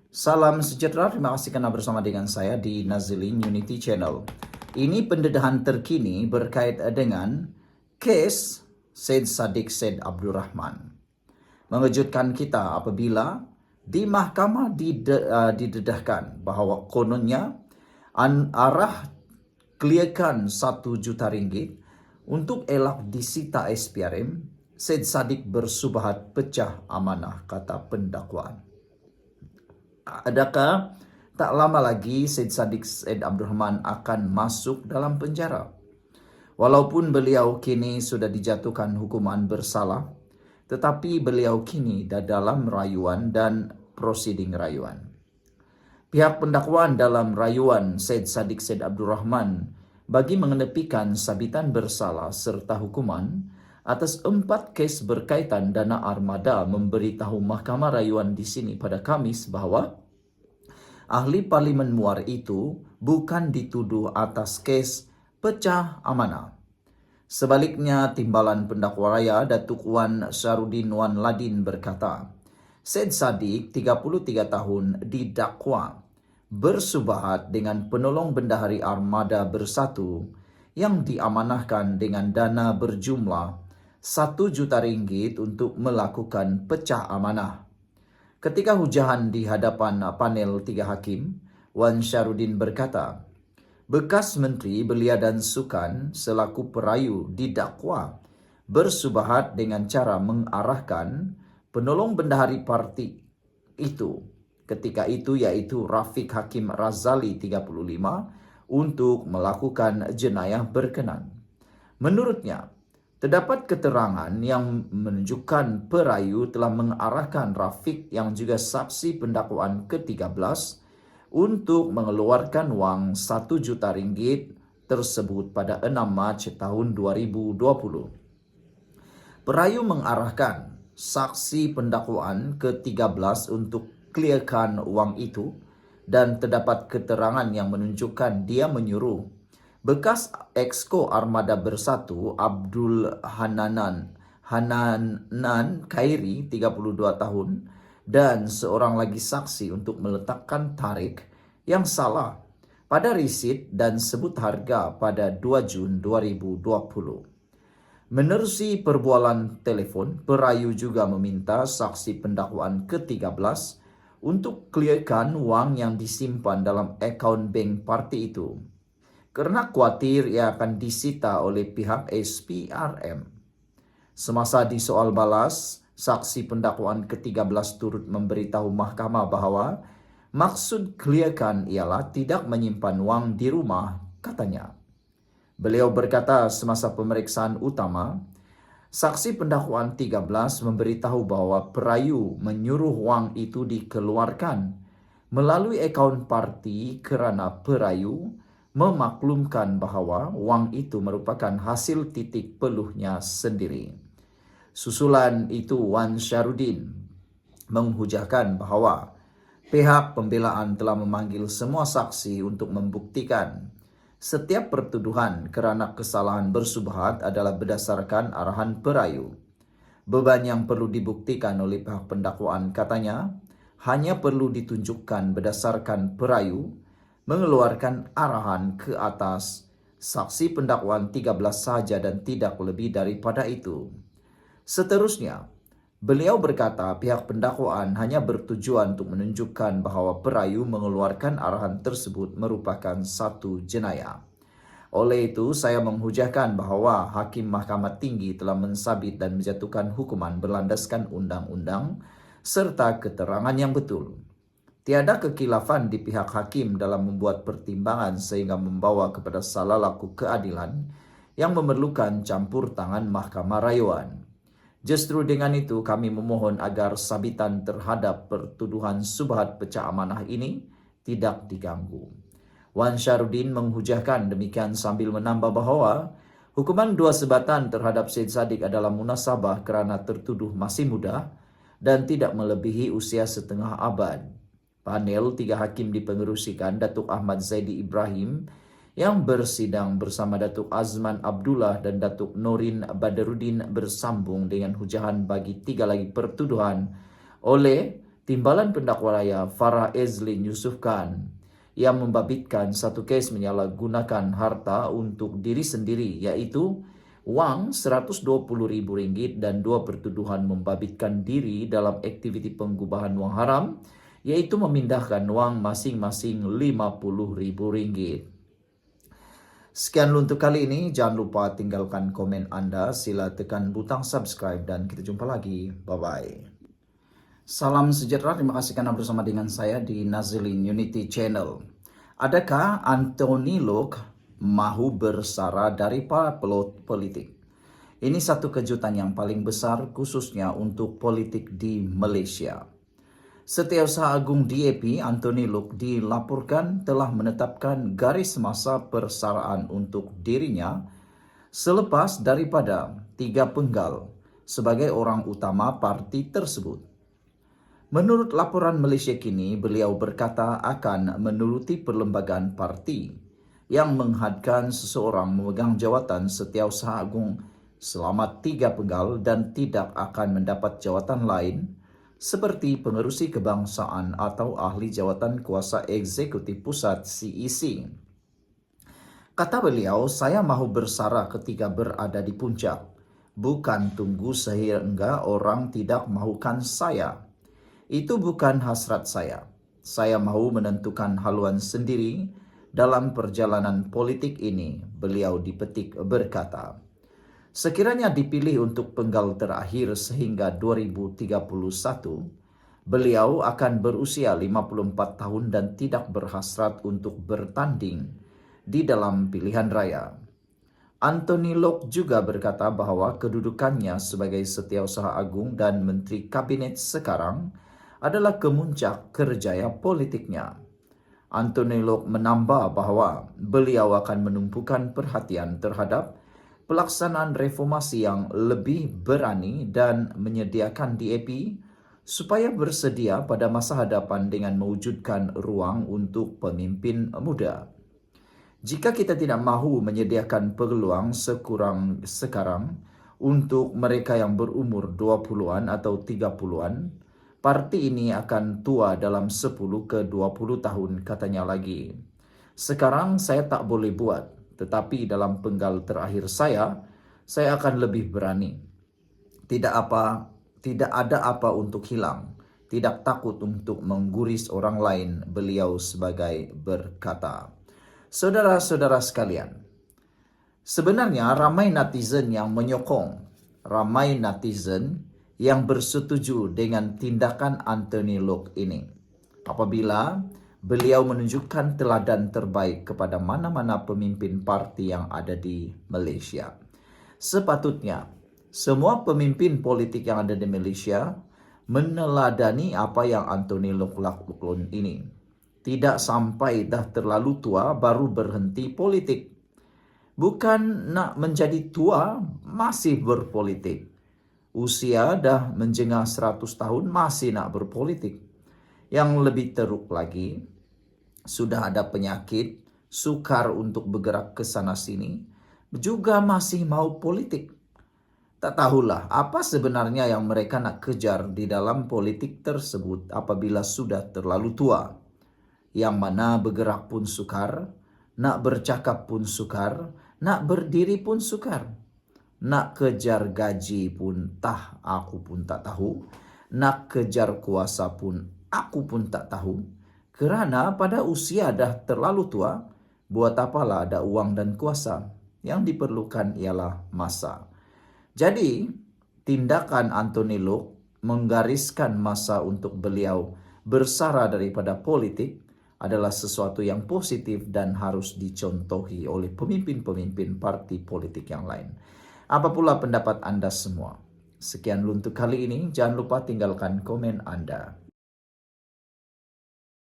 Salam sejahtera, terima kasih karena bersama dengan saya di Nazilin Unity Channel. Ini pendedahan terkini berkait dengan kes Syed Saddiq Syed Abdurrahman. Mengejutkan kita apabila di mahkamah didedahkan bahawa kononnya arah clearkan 1 juta ringgit untuk elak disita SPRM, Syed Saddiq bersubahat pecah amanah, kata pendakwaan. Adakah tak lama lagi Syed Saddiq Syed Abdurrahman akan masuk dalam penjara? Walaupun beliau kini sudah dijatuhkan hukuman bersalah, tetapi beliau kini dalam rayuan dan prosiding rayuan. Pihak pendakwaan dalam rayuan Syed Saddiq Syed Abdurrahman bagi mengenepikan sabitan bersalah serta hukuman atas 4 kes berkaitan dana armada memberitahu Mahkamah Rayuan di sini pada Khamis bahawa ahli Parlimen Muar itu bukan dituduh atas kes pecah amanah. Sebaliknya, Timbalan Pendakwa Raya Datuk Wan Syarudin Wan Ladin berkata, Syed Saddiq, 33 tahun, didakwa bersubahat dengan penolong bendahari Armada Bersatu yang diamanahkan dengan dana berjumlah 1 juta ringgit untuk melakukan pecah amanah. Ketika hujahan di hadapan panel 3 hakim, Wan Syarudin berkata, bekas Menteri Belia dan Sukan selaku perayu didakwa bersubahat dengan cara mengarahkan penolong bendahari parti itu ketika itu iaitu Rafiq Hakim Razali 35 untuk melakukan jenayah berkenan. Menurutnya, terdapat keterangan yang menunjukkan perayu telah mengarahkan Rafiq yang juga saksi pendakwaan ke-13 untuk mengeluarkan wang 1 juta ringgit tersebut pada 6 Mac tahun 2020. Perayu mengarahkan saksi pendakwaan ke-13 untuk clearkan wang itu dan terdapat keterangan yang menunjukkan dia menyuruh bekas Exco Armada Bersatu Abdul Hananan Khairi 32 tahun dan seorang lagi saksi untuk meletakkan tarik yang salah pada risit dan sebut harga pada 2 Jun 2020. Menerusi perbualan telefon, perayu juga meminta saksi pendakwaan ke-13 untuk clearkan wang yang disimpan dalam akaun bank parti itu, kerana khawatir ia akan disita oleh pihak SPRM. Semasa disoal balas, saksi pendakwaan ke-13 turut memberitahu mahkamah bahawa maksud clearkan ialah tidak menyimpan wang di rumah, katanya. Beliau berkata semasa pemeriksaan utama, saksi pendakwaan 13 memberitahu bahawa perayu menyuruh wang itu dikeluarkan melalui akaun parti kerana perayu memaklumkan bahawa wang itu merupakan hasil titik peluhnya sendiri. Susulan itu, Wan Syarudin menghujahkan bahawa pihak pembelaan telah memanggil semua saksi untuk membuktikan setiap pertuduhan kerana kesalahan bersubahat adalah berdasarkan arahan perayu. Beban yang perlu dibuktikan oleh pihak pendakwaan, katanya, hanya perlu ditunjukkan berdasarkan perayu mengeluarkan arahan ke atas saksi pendakwaan 13 sahaja dan tidak lebih daripada itu. Seterusnya, beliau berkata pihak pendakwaan hanya bertujuan untuk menunjukkan bahawa perayu mengeluarkan arahan tersebut merupakan satu jenayah. Oleh itu, saya menghujahkan bahawa Hakim Mahkamah Tinggi telah mensabit dan menjatuhkan hukuman berlandaskan undang-undang serta keterangan yang betul. Tiada kekilafan di pihak hakim dalam membuat pertimbangan sehingga membawa kepada salah laku keadilan yang memerlukan campur tangan Mahkamah Rayuan. Justru dengan itu kami memohon agar sabitan terhadap pertuduhan subhat pecah amanah ini tidak diganggu. Wan Syarudin menghujahkan demikian sambil menambah bahawa hukuman 2 sebatan terhadap Syed Saddiq adalah munasabah kerana tertuduh masih muda dan tidak melebihi usia setengah abad. Panel 3 hakim dipengerusikan Datuk Ahmad Zaidi Ibrahim yang bersidang bersama Datuk Azman Abdullah dan Datuk Norin Badaruddin bersambung dengan hujahan bagi 3 lagi pertuduhan oleh Timbalan pendakwa raya Farah Ezlin Yusuf Khan yang membabitkan satu kes menyalahgunakan harta untuk diri sendiri, yaitu wang Rp120.000 dan dua pertuduhan membabitkan diri dalam aktiviti penggubahan wang haram, yaitu memindahkan wang masing-masing Rp50.000. Sekian untuk kali ini, jangan lupa tinggalkan komen Anda, sila tekan butang subscribe dan kita jumpa lagi. Bye-bye. Salam sejahtera, terima kasih karena bersama dengan saya di Nazilin Unity Channel. Adakah Anthony Lok mahu bersara dari para politik? Ini satu kejutan yang paling besar khususnya untuk politik di Malaysia. Setiausaha Agung DAP Anthony Lok dilaporkan telah menetapkan garis masa persaraan untuk dirinya selepas daripada 3 penggal sebagai orang utama parti tersebut. Menurut laporan Malaysia Kini, beliau berkata akan menuruti perlembagaan parti yang menghadkan seseorang memegang jawatan Setiausaha Agung selama 3 penggal dan tidak akan mendapat jawatan lain seperti pengerusi kebangsaan atau ahli jawatan kuasa eksekutif pusat CEC. Kata beliau, saya mahu bersara ketika berada di puncak, bukan tunggu sehingga orang tidak mahukan saya. Itu bukan hasrat saya. Saya mahu menentukan haluan sendiri dalam perjalanan politik ini, beliau dipetik berkata. Sekiranya dipilih untuk penggal terakhir sehingga 2031, beliau akan berusia 54 tahun dan tidak berhasrat untuk bertanding di dalam pilihan raya. Anthony Lok juga berkata bahwa kedudukannya sebagai Setiausaha Agung dan Menteri Kabinet sekarang adalah kemuncak kerjaya politiknya. Anthony Lok menambah bahwa beliau akan menumpukan perhatian terhadap pelaksanaan reformasi yang lebih berani dan menyediakan DAP supaya bersedia pada masa hadapan dengan mewujudkan ruang untuk pemimpin muda. Jika kita tidak mahu menyediakan peluang sekarang untuk mereka yang berumur 20-an atau 30-an, parti ini akan tua dalam 10 ke 20 tahun, katanya lagi. Sekarang saya tak boleh buat, tetapi dalam penggal terakhir saya akan lebih berani. Tidak ada apa untuk hilang, tidak takut untuk mengguris orang lain, beliau sebagai berkata. Saudara-saudara sekalian, sebenarnya ramai netizen yang menyokong, ramai netizen yang bersetuju dengan tindakan Anthony Lok ini. Apabila beliau menunjukkan teladan terbaik kepada mana-mana pemimpin parti yang ada di Malaysia. Sepatutnya, semua pemimpin politik yang ada di Malaysia meneladani apa yang Anthony Lok lakukan ini. Tidak sampai dah terlalu tua baru berhenti politik. Bukan nak menjadi tua masih berpolitik. Usia dah menjengah 100 tahun masih nak berpolitik. Yang lebih teruk lagi, sudah ada penyakit, sukar untuk bergerak ke sana sini, juga masih mau politik. Tak tahulah apa sebenarnya yang mereka nak kejar di dalam politik tersebut apabila sudah terlalu tua. Yang mana bergerak pun sukar, nak bercakap pun sukar, nak berdiri pun sukar. Nak kejar gaji pun aku pun tak tahu. Nak kejar kuasa pun aku pun tak tahu. Kerana pada usia dah terlalu tua, buat apalah ada uang dan kuasa. Yang diperlukan ialah masa. Jadi, tindakan Anthony Lok menggariskan masa untuk beliau bersara daripada politik adalah sesuatu yang positif dan harus dicontohi oleh pemimpin-pemimpin parti politik yang lain. Apa pula pendapat Anda semua? Sekian untuk kali ini, jangan lupa tinggalkan komen Anda.